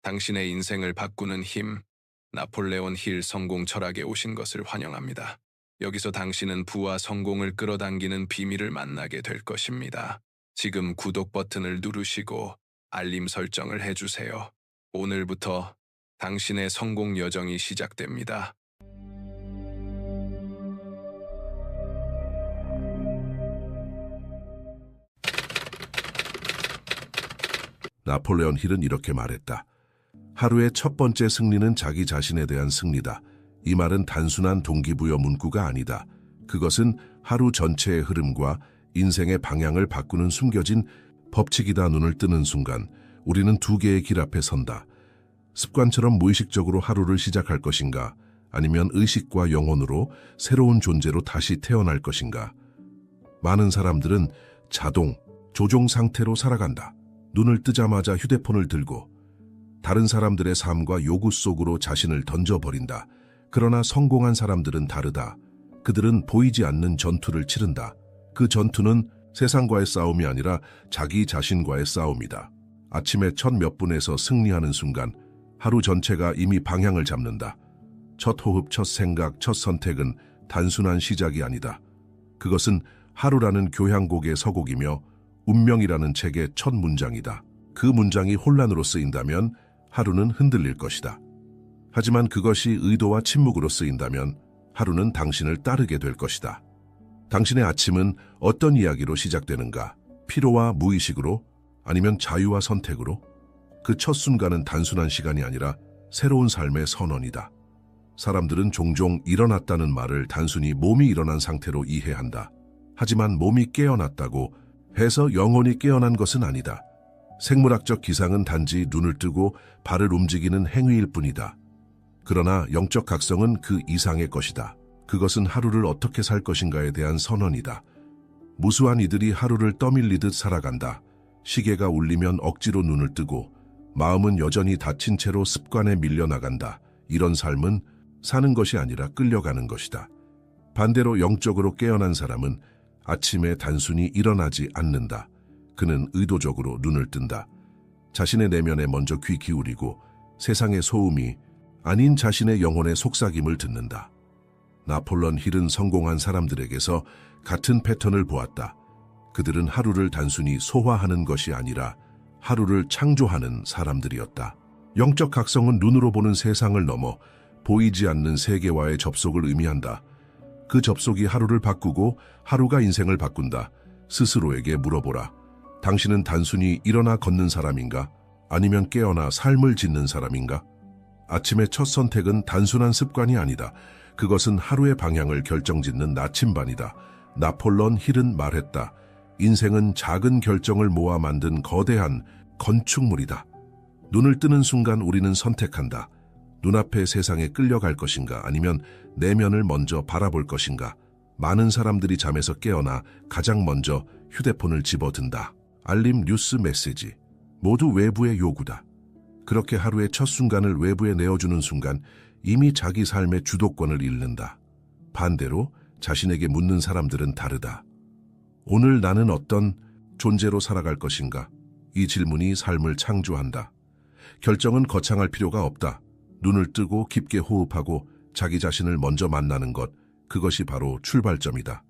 당신의 인생을 바꾸는 힘, 나폴레온 힐 성공 철학에 오신 것을 환영합니다. 여기서 당신은 부와 성공을 끌어당기는 비밀을 만나게 될 것입니다. 지금 구독 버튼을 누르시고 알림 설정을 해주세요. 오늘부터 당신의 성공 여정이 시작됩니다. 나폴레온 힐은 이렇게 말했다. 하루의 첫 번째 승리는 자기 자신에 대한 승리다. 이 말은 단순한 동기부여 문구가 아니다. 그것은 하루 전체의 흐름과 인생의 방향을 바꾸는 숨겨진 법칙이다. 눈을 뜨는 순간 우리는 두 개의 길 앞에 선다. 습관처럼 무의식적으로 하루를 시작할 것인가, 아니면 의식과 영혼으로 새로운 존재로 다시 태어날 것인가. 많은 사람들은 자동, 조종 상태로 살아간다. 눈을 뜨자마자 휴대폰을 들고 다른 사람들의 삶과 요구 속으로 자신을 던져버린다. 그러나 성공한 사람들은 다르다. 그들은 보이지 않는 전투를 치른다. 그 전투는 세상과의 싸움이 아니라 자기 자신과의 싸움이다. 아침에 첫 몇 분에서 승리하는 순간 하루 전체가 이미 방향을 잡는다. 첫 호흡, 첫 생각, 첫 선택은 단순한 시작이 아니다. 그것은 하루라는 교향곡의 서곡이며 운명이라는 책의 첫 문장이다. 그 문장이 혼란으로 쓰인다면 하루는 흔들릴 것이다. 하지만 그것이 의도와 침묵으로 쓰인다면 하루는 당신을 따르게 될 것이다. 당신의 아침은 어떤 이야기로 시작되는가? 피로와 무의식으로? 아니면 자유와 선택으로? 그 첫 순간은 단순한 시간이 아니라 새로운 삶의 선언이다. 사람들은 종종 일어났다는 말을 단순히 몸이 일어난 상태로 이해한다. 하지만 몸이 깨어났다고 해서 영혼이 깨어난 것은 아니다. 생물학적 기상은 단지 눈을 뜨고 발을 움직이는 행위일 뿐이다. 그러나 영적 각성은 그 이상의 것이다. 그것은 하루를 어떻게 살 것인가에 대한 선언이다. 무수한 이들이 하루를 떠밀리듯 살아간다. 시계가 울리면 억지로 눈을 뜨고 마음은 여전히 닫힌 채로 습관에 밀려나간다. 이런 삶은 사는 것이 아니라 끌려가는 것이다. 반대로 영적으로 깨어난 사람은 아침에 단순히 일어나지 않는다. 그는 의도적으로 눈을 뜬다. 자신의 내면에 먼저 귀 기울이고 세상의 소음이 아닌 자신의 영혼의 속삭임을 듣는다. 나폴레온 힐은 성공한 사람들에게서 같은 패턴을 보았다. 그들은 하루를 단순히 소화하는 것이 아니라 하루를 창조하는 사람들이었다. 영적 각성은 눈으로 보는 세상을 넘어 보이지 않는 세계와의 접속을 의미한다. 그 접속이 하루를 바꾸고 하루가 인생을 바꾼다. 스스로에게 물어보라. 당신은 단순히 일어나 걷는 사람인가? 아니면 깨어나 삶을 짓는 사람인가? 아침의 첫 선택은 단순한 습관이 아니다. 그것은 하루의 방향을 결정짓는 나침반이다. 나폴레온 힐은 말했다. 인생은 작은 결정을 모아 만든 거대한 건축물이다. 눈을 뜨는 순간 우리는 선택한다. 눈앞의 세상에 끌려갈 것인가, 아니면 내면을 먼저 바라볼 것인가. 많은 사람들이 잠에서 깨어나 가장 먼저 휴대폰을 집어든다. 알림, 뉴스, 메시지 모두 외부의 요구다. 그렇게 하루의 첫 순간을 외부에 내어주는 순간 이미 자기 삶의 주도권을 잃는다. 반대로 자신에게 묻는 사람들은 다르다. 오늘 나는 어떤 존재로 살아갈 것인가? 이 질문이 삶을 창조한다. 결정은 거창할 필요가 없다. 눈을 뜨고 깊게 호흡하고 자기 자신을 먼저 만나는 것, 그것이 바로 출발점이다.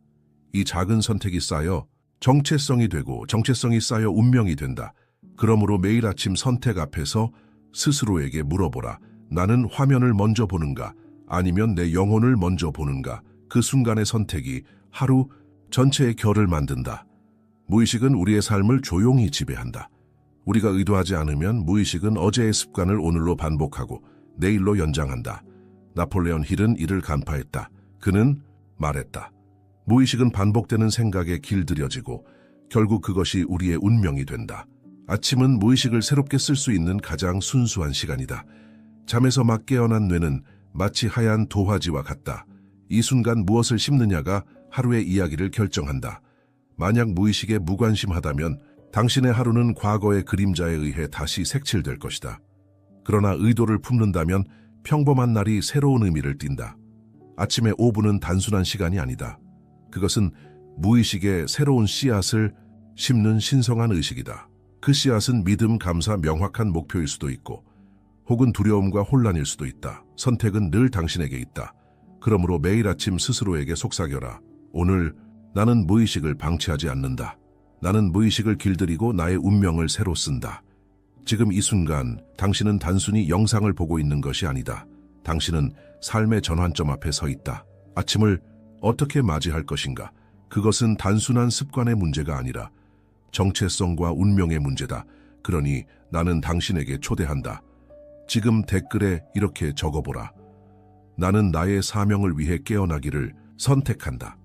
이 작은 선택이 쌓여 정체성이 되고 정체성이 쌓여 운명이 된다. 그러므로 매일 아침 선택 앞에서 스스로에게 물어보라. 나는 화면을 먼저 보는가? 아니면 내 영혼을 먼저 보는가? 그 순간의 선택이 하루 전체의 결을 만든다. 무의식은 우리의 삶을 조용히 지배한다. 우리가 의도하지 않으면 무의식은 어제의 습관을 오늘로 반복하고 내일로 연장한다. 나폴레온 힐은 이를 간파했다. 그는 말했다. 무의식은 반복되는 생각에 길들여지고 결국 그것이 우리의 운명이 된다. 아침은 무의식을 새롭게 쓸 수 있는 가장 순수한 시간이다. 잠에서 막 깨어난 뇌는 마치 하얀 도화지와 같다. 이 순간 무엇을 심느냐가 하루의 이야기를 결정한다. 만약 무의식에 무관심하다면 당신의 하루는 과거의 그림자에 의해 다시 색칠될 것이다. 그러나 의도를 품는다면 평범한 날이 새로운 의미를 띈다. 아침의 5분은 단순한 시간이 아니다. 그것은 무의식의 새로운 씨앗을 심는 신성한 의식이다. 그 씨앗은 믿음, 감사, 명확한 목표일 수도 있고 혹은 두려움과 혼란일 수도 있다. 선택은 늘 당신에게 있다. 그러므로 매일 아침 스스로에게 속삭여라. 오늘 나는 무의식을 방치하지 않는다. 나는 무의식을 길들이고 나의 운명을 새로 쓴다. 지금 이 순간 당신은 단순히 영상을 보고 있는 것이 아니다. 당신은 삶의 전환점 앞에 서 있다. 아침을 어떻게 맞이할 것인가? 그것은 단순한 습관의 문제가 아니라 정체성과 운명의 문제다. 그러니 나는 당신에게 초대한다. 지금 댓글에 이렇게 적어보라. 나는 나의 사명을 위해 깨어나기를 선택한다.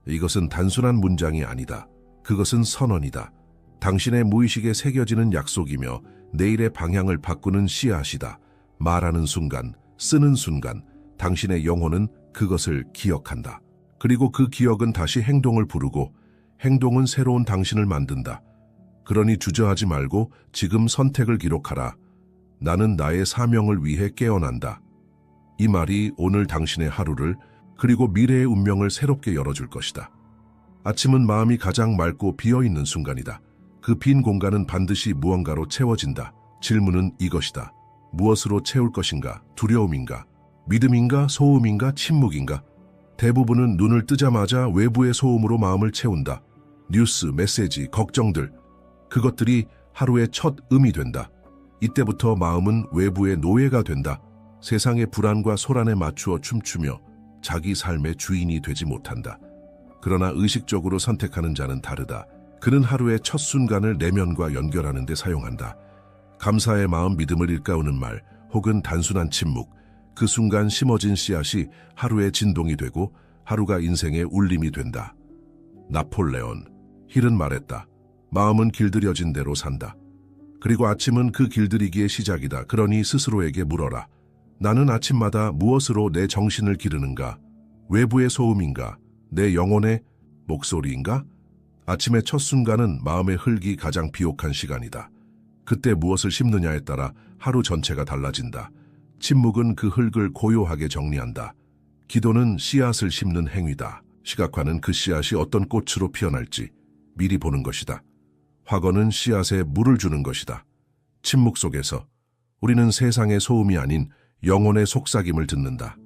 이것은 단순한 문장이 아니다. 그것은 선언이다. 당신의 무의식에 새겨지는 약속이며 내일의 방향을 바꾸는 씨앗이다. 말하는 순간, 쓰는 순간, 당신의 영혼은 그것을 기억한다. 그리고 그 기억은 다시 행동을 부르고 행동은 새로운 당신을 만든다. 그러니 주저하지 말고 지금 선택을 기록하라. 나는 나의 사명을 위해 깨어난다. 이 말이 오늘 당신의 하루를 그리고 미래의 운명을 새롭게 열어줄 것이다. 아침은 마음이 가장 맑고 비어있는 순간이다. 그 빈 공간은 반드시 무언가로 채워진다. 질문은 이것이다. 무엇으로 채울 것인가? 두려움인가? 믿음인가? 소음인가? 침묵인가? 대부분은 눈을 뜨자마자 외부의 소음으로 마음을 채운다. 뉴스, 메시지, 걱정들. 그것들이 하루의 첫 음이 된다. 이때부터 마음은 외부의 노예가 된다. 세상의 불안과 소란에 맞추어 춤추며 자기 삶의 주인이 되지 못한다. 그러나 의식적으로 선택하는 자는 다르다. 그는 하루의 첫 순간을 내면과 연결하는 데 사용한다. 감사의 마음, 믿음을 일깨우는 말, 혹은 단순한 침묵. 그 순간 심어진 씨앗이 하루의 진동이 되고 하루가 인생의 울림이 된다. 나폴레온 힐은 말했다. 마음은 길들여진 대로 산다. 그리고 아침은 그 길들이기의 시작이다. 그러니 스스로에게 물어라. 나는 아침마다 무엇으로 내 정신을 기르는가? 외부의 소음인가? 내 영혼의 목소리인가? 아침의 첫 순간은 마음의 흙이 가장 비옥한 시간이다. 그때 무엇을 심느냐에 따라 하루 전체가 달라진다. 침묵은 그 흙을 고요하게 정리한다. 기도는 씨앗을 심는 행위다. 시각화는 그 씨앗이 어떤 꽃으로 피어날지 미리 보는 것이다. 화거는 씨앗에 물을 주는 것이다. 침묵 속에서 우리는 세상의 소음이 아닌 영혼의 속삭임을 듣는다.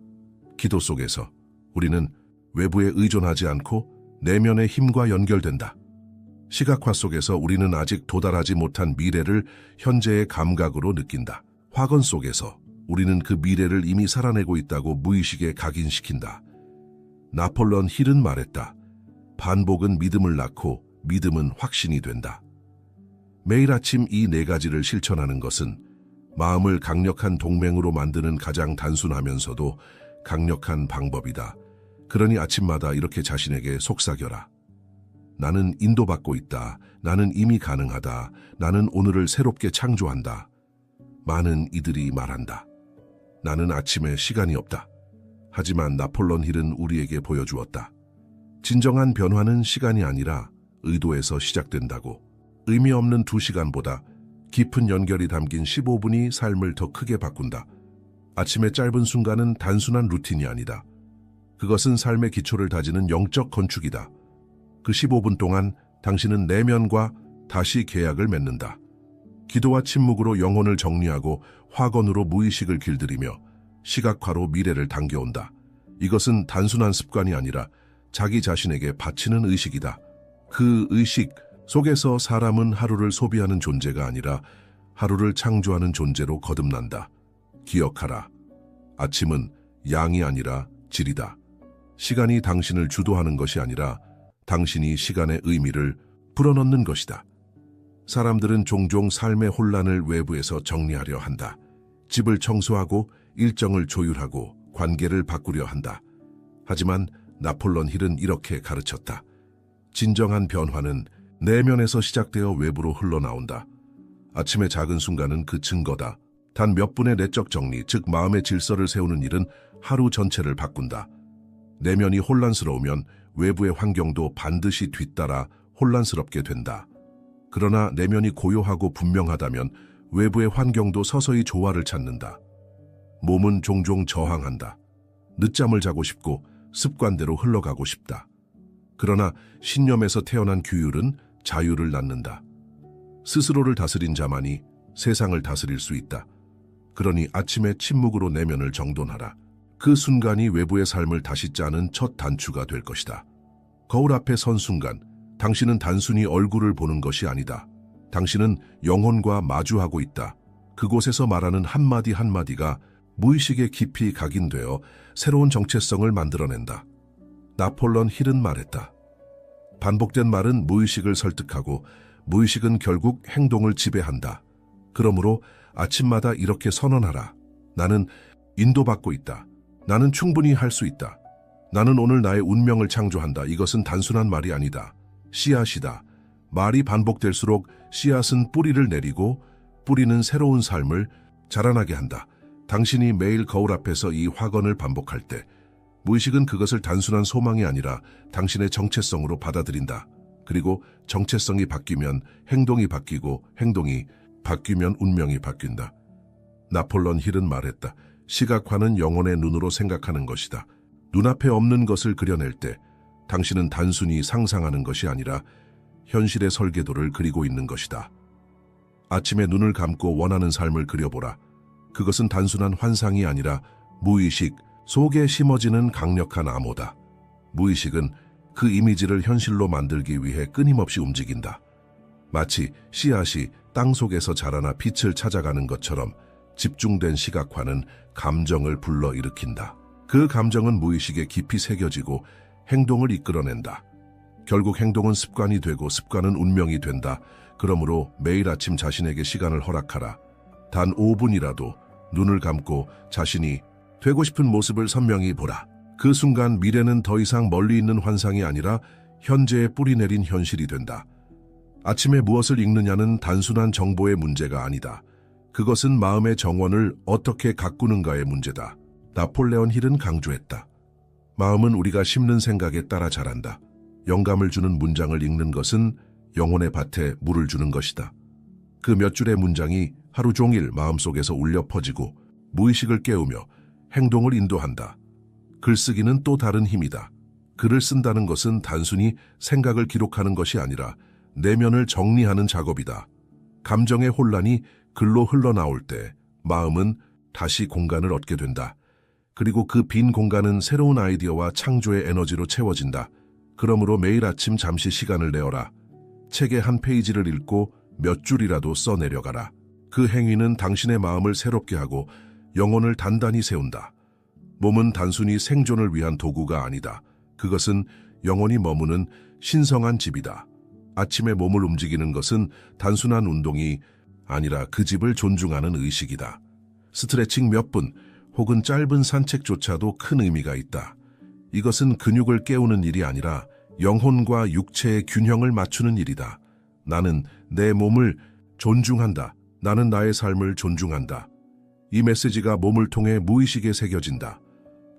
기도 속에서 우리는 외부에 의존하지 않고 내면의 힘과 연결된다. 시각화 속에서 우리는 아직 도달하지 못한 미래를 현재의 감각으로 느낀다. 화건 속에서 우리는 그 미래를 이미 살아내고 있다고 무의식에 각인시킨다. 나폴레온 힐은 말했다. 반복은 믿음을 낳고 믿음은 확신이 된다. 매일 아침 이 네 가지를 실천하는 것은 마음을 강력한 동맹으로 만드는 가장 단순하면서도 강력한 방법이다. 그러니 아침마다 이렇게 자신에게 속삭여라. 나는 인도받고 있다. 나는 이미 가능하다. 나는 오늘을 새롭게 창조한다. 많은 이들이 말한다. 나는 아침에 시간이 없다. 하지만 나폴레온 힐은 우리에게 보여주었다. 진정한 변화는 시간이 아니라 의도에서 시작된다고. 의미 없는 2시간보다 깊은 연결이 담긴 15분이 삶을 더 크게 바꾼다. 아침의 짧은 순간은 단순한 루틴이 아니다. 그것은 삶의 기초를 다지는 영적 건축이다. 그 15분 동안 당신은 내면과 다시 계약을 맺는다. 기도와 침묵으로 영혼을 정리하고 화건으로 무의식을 길들이며 시각화로 미래를 당겨온다. 이것은 단순한 습관이 아니라 자기 자신에게 바치는 의식이다. 그 의식 속에서 사람은 하루를 소비하는 존재가 아니라 하루를 창조하는 존재로 거듭난다. 기억하라. 아침은 양이 아니라 질이다. 시간이 당신을 주도하는 것이 아니라 당신이 시간의 의미를 불어넣는 것이다. 사람들은 종종 삶의 혼란을 외부에서 정리하려 한다. 집을 청소하고 일정을 조율하고 관계를 바꾸려 한다. 하지만 나폴레온 힐은 이렇게 가르쳤다. 진정한 변화는 내면에서 시작되어 외부로 흘러나온다. 아침의 작은 순간은 그 증거다. 단 몇 분의 내적 정리, 즉 마음의 질서를 세우는 일은 하루 전체를 바꾼다. 내면이 혼란스러우면 외부의 환경도 반드시 뒤따라 혼란스럽게 된다. 그러나 내면이 고요하고 분명하다면 외부의 환경도 서서히 조화를 찾는다. 몸은 종종 저항한다. 늦잠을 자고 싶고 습관대로 흘러가고 싶다. 그러나 신념에서 태어난 규율은 자유를 낳는다. 스스로를 다스린 자만이 세상을 다스릴 수 있다. 그러니 아침에 침묵으로 내면을 정돈하라. 그 순간이 외부의 삶을 다시 짜는 첫 단추가 될 것이다. 거울 앞에 선 순간 당신은 단순히 얼굴을 보는 것이 아니다. 당신은 영혼과 마주하고 있다. 그곳에서 말하는 한마디 한마디가 무의식에 깊이 각인되어 새로운 정체성을 만들어낸다. 나폴레온 힐은 말했다. 반복된 말은 무의식을 설득하고 무의식은 결국 행동을 지배한다. 그러므로 아침마다 이렇게 선언하라. 나는 인도받고 있다. 나는 충분히 할 수 있다. 나는 오늘 나의 운명을 창조한다. 이것은 단순한 말이 아니다. 씨앗이다. 말이 반복될수록 씨앗은 뿌리를 내리고 뿌리는 새로운 삶을 자라나게 한다. 당신이 매일 거울 앞에서 이 확언을 반복할 때 무의식은 그것을 단순한 소망이 아니라 당신의 정체성으로 받아들인다. 그리고 정체성이 바뀌면 행동이 바뀌고 행동이 바뀌면 운명이 바뀐다. 나폴레온 힐은 말했다. 시각화는 영혼의 눈으로 생각하는 것이다. 눈앞에 없는 것을 그려낼 때 당신은 단순히 상상하는 것이 아니라 현실의 설계도를 그리고 있는 것이다. 아침에 눈을 감고 원하는 삶을 그려보라. 그것은 단순한 환상이 아니라 무의식 속에 심어지는 강력한 암호다. 무의식은 그 이미지를 현실로 만들기 위해 끊임없이 움직인다. 마치 씨앗이 땅 속에서 자라나 빛을 찾아가는 것처럼 집중된 시각화는 감정을 불러일으킨다. 그 감정은 무의식에 깊이 새겨지고 행동을 이끌어낸다. 결국 행동은 습관이 되고 습관은 운명이 된다. 그러므로 매일 아침 자신에게 시간을 허락하라. 단 5분이라도 눈을 감고 자신이 되고 싶은 모습을 선명히 보라. 그 순간 미래는 더 이상 멀리 있는 환상이 아니라 현재에 뿌리 내린 현실이 된다. 아침에 무엇을 읽느냐는 단순한 정보의 문제가 아니다. 그것은 마음의 정원을 어떻게 가꾸는가의 문제다. 나폴레온 힐은 강조했다. 마음은 우리가 심는 생각에 따라 자란다. 영감을 주는 문장을 읽는 것은 영혼의 밭에 물을 주는 것이다. 그 몇 줄의 문장이 하루 종일 마음속에서 울려 퍼지고 무의식을 깨우며 행동을 인도한다. 글쓰기는 또 다른 힘이다. 글을 쓴다는 것은 단순히 생각을 기록하는 것이 아니라 내면을 정리하는 작업이다. 감정의 혼란이 글로 흘러나올 때 마음은 다시 공간을 얻게 된다. 그리고 그 빈 공간은 새로운 아이디어와 창조의 에너지로 채워진다. 그러므로 매일 아침 잠시 시간을 내어라. 책의 한 페이지를 읽고 몇 줄이라도 써내려가라. 그 행위는 당신의 마음을 새롭게 하고 영혼을 단단히 세운다. 몸은 단순히 생존을 위한 도구가 아니다. 그것은 영혼이 머무는 신성한 집이다. 아침에 몸을 움직이는 것은 단순한 운동이 아니라 그 집을 존중하는 의식이다. 스트레칭 몇 분 혹은 짧은 산책조차도 큰 의미가 있다. 이것은 근육을 깨우는 일이 아니라 영혼과 육체의 균형을 맞추는 일이다. 나는 내 몸을 존중한다. 나는 나의 삶을 존중한다. 이 메시지가 몸을 통해 무의식에 새겨진다.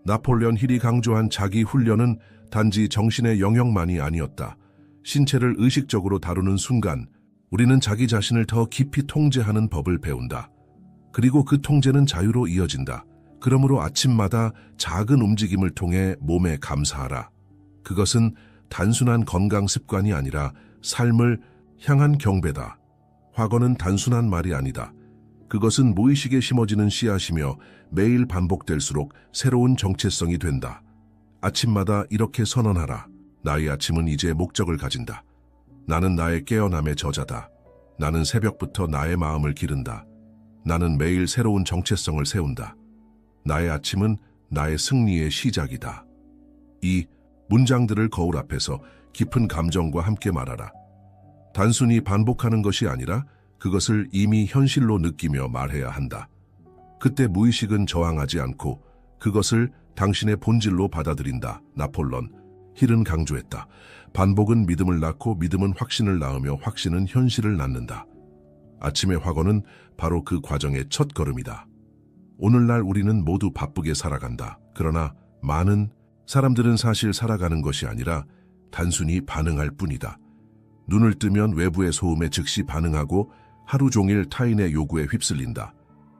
나폴레온 힐이 강조한 자기 훈련은 단지 정신의 영역만이 아니었다. 신체를 의식적으로 다루는 순간 우리는 자기 자신을 더 깊이 통제하는 법을 배운다. 그리고 그 통제는 자유로 이어진다. 그러므로 아침마다 작은 움직임을 통해 몸에 감사하라. 그것은 단순한 건강 습관이 아니라 삶을 향한 경배다. 확언은 단순한 말이 아니다. 그것은 무의식에 심어지는 씨앗이며 매일 반복될수록 새로운 정체성이 된다. 아침마다 이렇게 선언하라. 나의 아침은 이제 목적을 가진다. 나는 나의 깨어남의 저자다. 나는 새벽부터 나의 마음을 기른다. 나는 매일 새로운 정체성을 세운다. 나의 아침은 나의 승리의 시작이다. 이 문장들을 거울 앞에서 깊은 감정과 함께 말하라. 단순히 반복하는 것이 아니라 그것을 이미 현실로 느끼며 말해야 한다. 그때 무의식은 저항하지 않고 그것을 당신의 본질로 받아들인다. 나폴레온 힐은 강조했다. 반복은 믿음을 낳고 믿음은 확신을 낳으며 확신은 현실을 낳는다. 아침의 확언은 바로 그 과정의 첫 걸음이다. 오늘날 우리는 모두 바쁘게 살아간다. 그러나 많은 사람들은 사실 살아가는 것이 아니라 단순히 반응할 뿐이다. 눈을 뜨면 외부의 소음에 즉시 반응하고 하루 종일 타인의 요구에 휩쓸린다.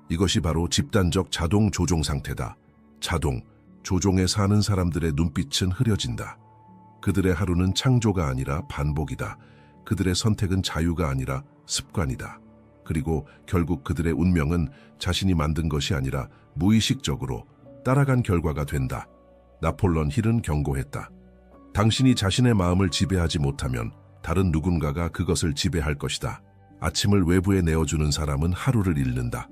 이것이 바로 집단적 자동 조종 상태다. 자동 조종에 사는 사람들의 눈빛은 흐려진다. 그들의 하루는 창조가 아니라 반복이다. 그들의 선택은 자유가 아니라 습관이다. 그리고 결국 그들의 운명은 자신이 만든 것이 아니라 무의식적으로 따라간 결과가 된다. 나폴레온 힐은 경고했다. 당신이 자신의 마음을 지배하지 못하면 다른 누군가가 그것을 지배할 것이다. 아침을 외부에 내어주는 사람은 하루를 잃는다.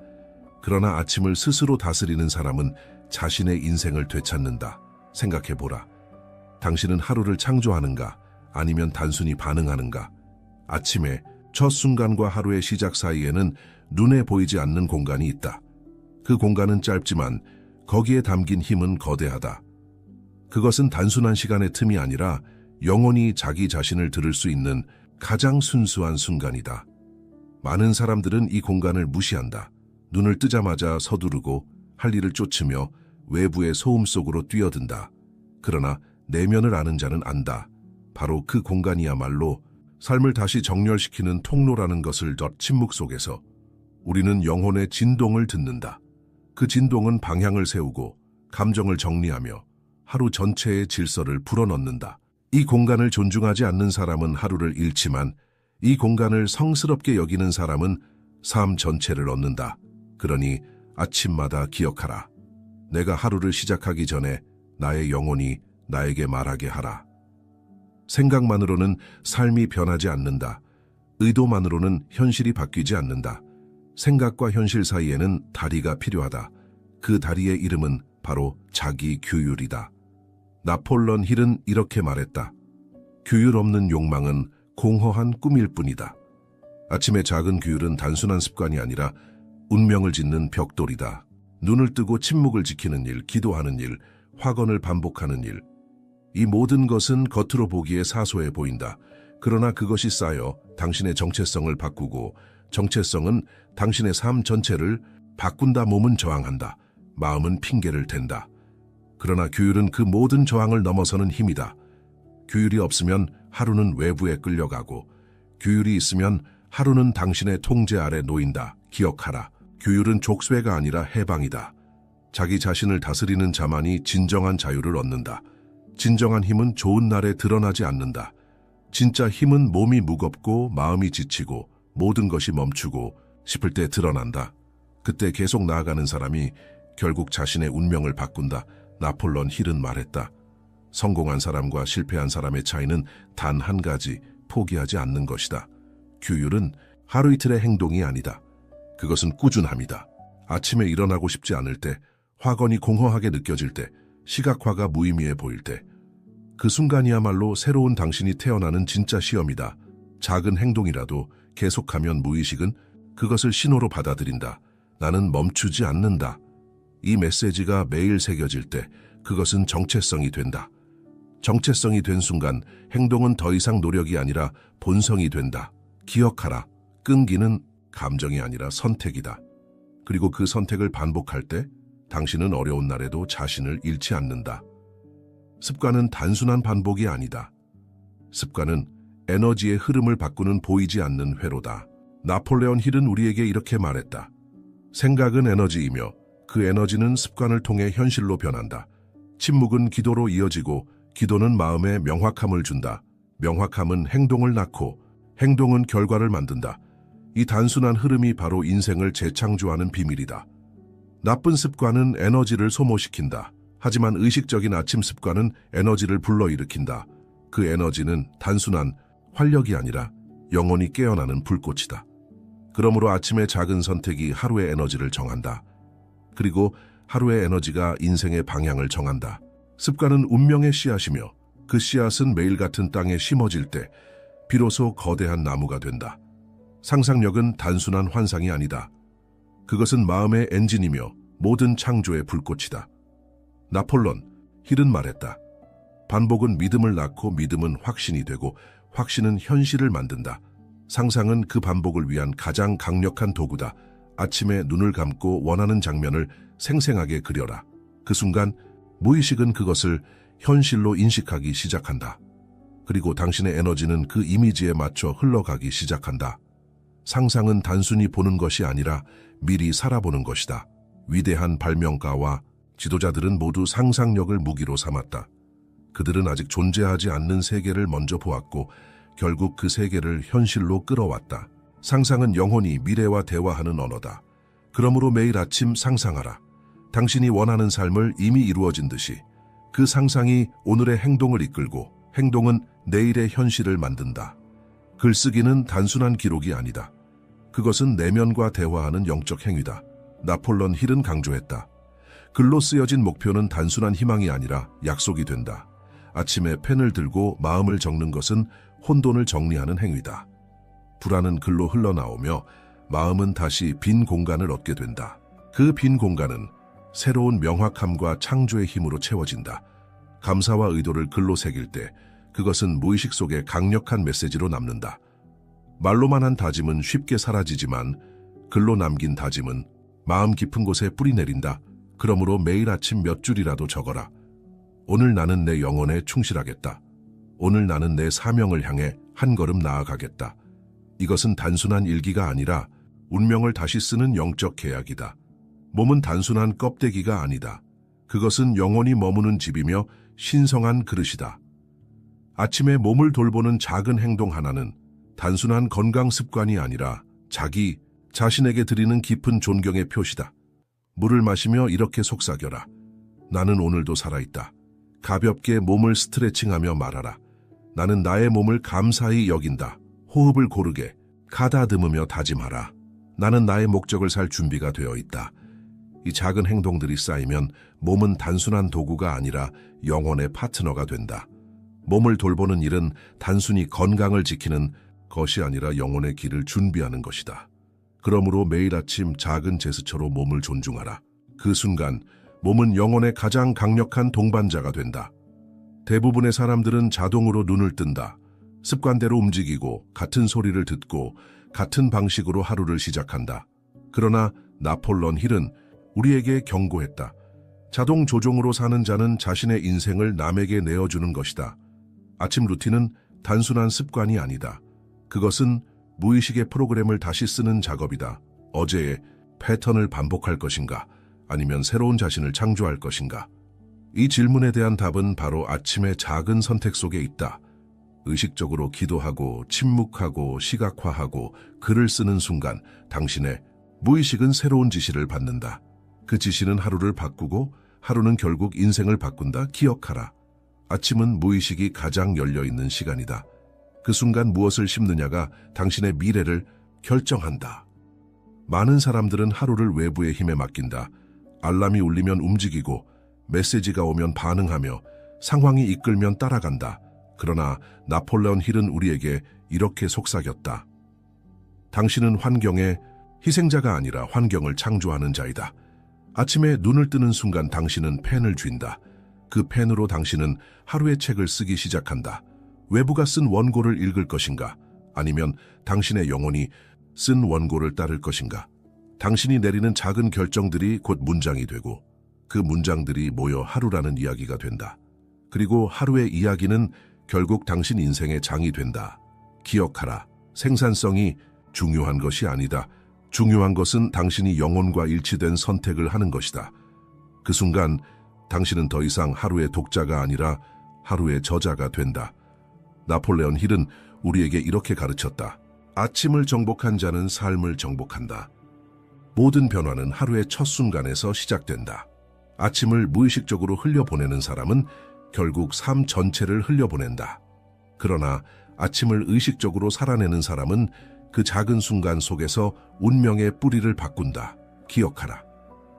그러나 아침을 스스로 다스리는 사람은 자신의 인생을 되찾는다. 생각해보라. 당신은 하루를 창조하는가? 아니면 단순히 반응하는가? 아침에 첫 순간과 하루의 시작 사이에는 눈에 보이지 않는 공간이 있다. 그 공간은 짧지만 거기에 담긴 힘은 거대하다. 그것은 단순한 시간의 틈이 아니라 영원히 자기 자신을 들을 수 있는 가장 순수한 순간이다. 많은 사람들은 이 공간을 무시한다. 눈을 뜨자마자 서두르고 할 일을 쫓으며 외부의 소음 속으로 뛰어든다. 그러나 내면을 아는 자는 안다. 바로 그 공간이야말로 삶을 다시 정렬시키는 통로라는 것을. 침묵 속에서 우리는 영혼의 진동을 듣는다. 그 진동은 방향을 세우고 감정을 정리하며 하루 전체의 질서를 불어넣는다. 이 공간을 존중하지 않는 사람은 하루를 잃지만 이 공간을 성스럽게 여기는 사람은 삶 전체를 얻는다. 그러니 아침마다 기억하라. 내가 하루를 시작하기 전에 나의 영혼이 나에게 말하게 하라. 생각만으로는 삶이 변하지 않는다. 의도만으로는 현실이 바뀌지 않는다. 생각과 현실 사이에는 다리가 필요하다. 그 다리의 이름은 바로 자기 규율이다. 나폴레온 힐은 이렇게 말했다. 규율 없는 욕망은 공허한 꿈일 뿐이다. 아침의 작은 규율은 단순한 습관이 아니라 운명을 짓는 벽돌이다. 눈을 뜨고 침묵을 지키는 일, 기도하는 일, 확언을 반복하는 일. 이 모든 것은 겉으로 보기에 사소해 보인다. 그러나 그것이 쌓여 당신의 정체성을 바꾸고 정체성은 당신의 삶 전체를 바꾼다. 몸은 저항한다. 마음은 핑계를 댄다. 그러나 규율은 그 모든 저항을 넘어서는 힘이다. 규율이 없으면 하루는 외부에 끌려가고 규율이 있으면 하루는 당신의 통제 아래 놓인다. 기억하라. 규율은 족쇄가 아니라 해방이다. 자기 자신을 다스리는 자만이 진정한 자유를 얻는다. 진정한 힘은 좋은 날에 드러나지 않는다. 진짜 힘은 몸이 무겁고 마음이 지치고 모든 것이 멈추고 싶을 때 드러난다. 그때 계속 나아가는 사람이 결국 자신의 운명을 바꾼다. 나폴레온 힐은 말했다. 성공한 사람과 실패한 사람의 차이는 단 한 가지, 포기하지 않는 것이다. 규율은 하루 이틀의 행동이 아니다. 그것은 꾸준함이다. 아침에 일어나고 싶지 않을 때, 확언이 공허하게 느껴질 때, 시각화가 무의미해 보일 때, 그 순간이야말로 새로운 당신이 태어나는 진짜 시험이다. 작은 행동이라도 계속하면 무의식은 그것을 신호로 받아들인다. 나는 멈추지 않는다. 이 메시지가 매일 새겨질 때 그것은 정체성이 된다. 정체성이 된 순간 행동은 더 이상 노력이 아니라 본성이 된다. 기억하라. 끈기는 감정이 아니라 선택이다. 그리고 그 선택을 반복할 때 당신은 어려운 날에도 자신을 잃지 않는다. 습관은 단순한 반복이 아니다. 습관은 에너지의 흐름을 바꾸는 보이지 않는 회로다. 나폴레온 힐은 우리에게 이렇게 말했다. 생각은 에너지이며 그 에너지는 습관을 통해 현실로 변한다. 침묵은 기도로 이어지고 기도는 마음에 명확함을 준다. 명확함은 행동을 낳고 행동은 결과를 만든다. 이 단순한 흐름이 바로 인생을 재창조하는 비밀이다. 나쁜 습관은 에너지를 소모시킨다. 하지만 의식적인 아침 습관은 에너지를 불러일으킨다. 그 에너지는 단순한 활력이 아니라 영원히 깨어나는 불꽃이다. 그러므로 아침의 작은 선택이 하루의 에너지를 정한다. 그리고 하루의 에너지가 인생의 방향을 정한다. 습관은 운명의 씨앗이며 그 씨앗은 매일 같은 땅에 심어질 때 비로소 거대한 나무가 된다. 상상력은 단순한 환상이 아니다. 그것은 마음의 엔진이며 모든 창조의 불꽃이다. 나폴레온 힐은 말했다. 반복은 믿음을 낳고 믿음은 확신이 되고 확신은 현실을 만든다. 상상은 그 반복을 위한 가장 강력한 도구다. 아침에 눈을 감고 원하는 장면을 생생하게 그려라. 그 순간 무의식은 그것을 현실로 인식하기 시작한다. 그리고 당신의 에너지는 그 이미지에 맞춰 흘러가기 시작한다. 상상은 단순히 보는 것이 아니라 미리 살아보는 것이다. 위대한 발명가와 지도자들은 모두 상상력을 무기로 삼았다. 그들은 아직 존재하지 않는 세계를 먼저 보았고 결국 그 세계를 현실로 끌어왔다. 상상은 영혼이 미래와 대화하는 언어다. 그러므로 매일 아침 상상하라. 당신이 원하는 삶을 이미 이루어진 듯이 그 상상이 오늘의 행동을 이끌고 행동은 내일의 현실을 만든다. 글쓰기는 단순한 기록이 아니다. 그것은 내면과 대화하는 영적 행위다. 나폴레온 힐은 강조했다. 글로 쓰여진 목표는 단순한 희망이 아니라 약속이 된다. 아침에 펜을 들고 마음을 적는 것은 혼돈을 정리하는 행위다. 불안은 글로 흘러나오며 마음은 다시 빈 공간을 얻게 된다. 그 빈 공간은 새로운 명확함과 창조의 힘으로 채워진다. 감사와 의도를 글로 새길 때 그것은 무의식 속에 강력한 메시지로 남는다. 말로만 한 다짐은 쉽게 사라지지만 글로 남긴 다짐은 마음 깊은 곳에 뿌리 내린다. 그러므로 매일 아침 몇 줄이라도 적어라. 오늘 나는 내 영혼에 충실하겠다. 오늘 나는 내 사명을 향해 한 걸음 나아가겠다. 이것은 단순한 일기가 아니라 운명을 다시 쓰는 영적 계약이다. 몸은 단순한 껍데기가 아니다. 그것은 영혼이 머무는 집이며 신성한 그릇이다. 아침에 몸을 돌보는 작은 행동 하나는 단순한 건강 습관이 아니라 자기 자신에게 드리는 깊은 존경의 표시다. 물을 마시며 이렇게 속삭여라. 나는 오늘도 살아있다. 가볍게 몸을 스트레칭하며 말하라. 나는 나의 몸을 감사히 여긴다. 호흡을 고르게 가다듬으며 다짐하라. 나는 나의 목적을 살 준비가 되어 있다. 이 작은 행동들이 쌓이면 몸은 단순한 도구가 아니라 영혼의 파트너가 된다. 몸을 돌보는 일은 단순히 건강을 지키는 것이 아니라 영혼의 길을 준비하는 것이다. 그러므로 매일 아침 작은 제스처로 몸을 존중하라. 그 순간 몸은 영혼의 가장 강력한 동반자가 된다. 대부분의 사람들은 자동으로 눈을 뜬다. 습관대로 움직이고 같은 소리를 듣고 같은 방식으로 하루를 시작한다. 그러나 나폴레온 힐은 우리에게 경고했다. 자동 조종으로 사는 자는 자신의 인생을 남에게 내어주는 것이다. 아침 루틴은 단순한 습관이 아니다. 그것은 무의식의 프로그램을 다시 쓰는 작업이다. 어제의 패턴을 반복할 것인가? 아니면 새로운 자신을 창조할 것인가? 이 질문에 대한 답은 바로 아침의 작은 선택 속에 있다. 의식적으로 기도하고 침묵하고 시각화하고 글을 쓰는 순간 당신의 무의식은 새로운 지시를 받는다. 그 지시는 하루를 바꾸고 하루는 결국 인생을 바꾼다. 기억하라. 아침은 무의식이 가장 열려있는 시간이다. 그 순간 무엇을 심느냐가 당신의 미래를 결정한다. 많은 사람들은 하루를 외부의 힘에 맡긴다. 알람이 울리면 움직이고 메시지가 오면 반응하며 상황이 이끌면 따라간다. 그러나 나폴레온 힐은 우리에게 이렇게 속삭였다. 당신은 환경의 희생자가 아니라 환경을 창조하는 자이다. 아침에 눈을 뜨는 순간 당신은 펜을 쥔다. 그 펜으로 당신은 하루의 책을 쓰기 시작한다. 외부가 쓴 원고를 읽을 것인가? 아니면 당신의 영혼이 쓴 원고를 따를 것인가? 당신이 내리는 작은 결정들이 곧 문장이 되고 그 문장들이 모여 하루라는 이야기가 된다. 그리고 하루의 이야기는 결국 당신 인생의 장이 된다. 기억하라. 생산성이 중요한 것이 아니다. 중요한 것은 당신이 영혼과 일치된 선택을 하는 것이다. 그 순간 당신은 더 이상 하루의 독자가 아니라 하루의 저자가 된다. 나폴레온 힐은 우리에게 이렇게 가르쳤다. 아침을 정복한 자는 삶을 정복한다. 모든 변화는 하루의 첫 순간에서 시작된다. 아침을 무의식적으로 흘려보내는 사람은 결국 삶 전체를 흘려보낸다. 그러나 아침을 의식적으로 살아내는 사람은 그 작은 순간 속에서 운명의 뿌리를 바꾼다. 기억하라.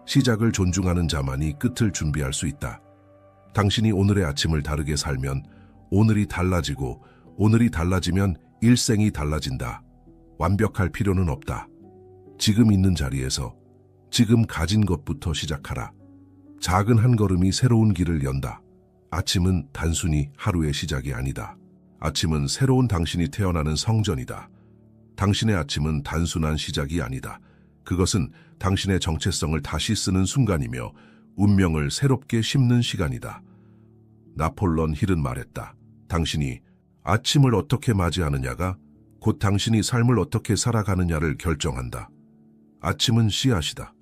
시작을 존중하는 자만이 끝을 준비할 수 있다. 당신이 오늘의 아침을 다르게 살면 오늘이 달라지고 오늘이 달라지면 일생이 달라진다. 완벽할 필요는 없다. 지금 있는 자리에서 지금 가진 것부터 시작하라. 작은 한 걸음이 새로운 길을 연다. 아침은 단순히 하루의 시작이 아니다. 아침은 새로운 당신이 태어나는 성전이다. 당신의 아침은 단순한 시작이 아니다. 그것은 당신의 정체성을 다시 쓰는 순간이며 운명을 새롭게 심는 시간이다. 나폴레온 힐은 말했다. 당신이 아침을 어떻게 맞이하느냐가 곧 당신이 삶을 어떻게 살아가느냐를 결정한다. 아침은 씨앗이다.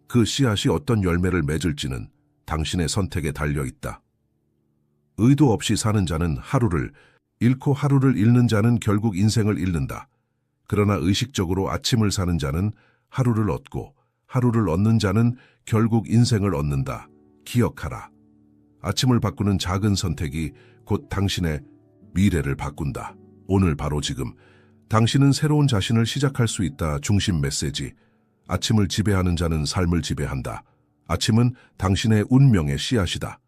그 씨앗이 어떤 열매를 맺을지는 당신의 선택에 달려있다. 의도 없이 사는 자는 하루를 잃고 하루를 잃는 자는 결국 인생을 잃는다. 그러나 의식적으로 아침을 사는 자는 하루를 얻고 하루를 얻는 자는 결국 인생을 얻는다. 기억하라. 아침을 바꾸는 작은 선택이 곧 당신의 미래를 바꾼다. 오늘 바로 지금 당신은 새로운 자신을 시작할 수 있다. 중심 메시지. 아침을 지배하는 자는 삶을 지배한다. 아침은 당신의 운명의 씨앗이다.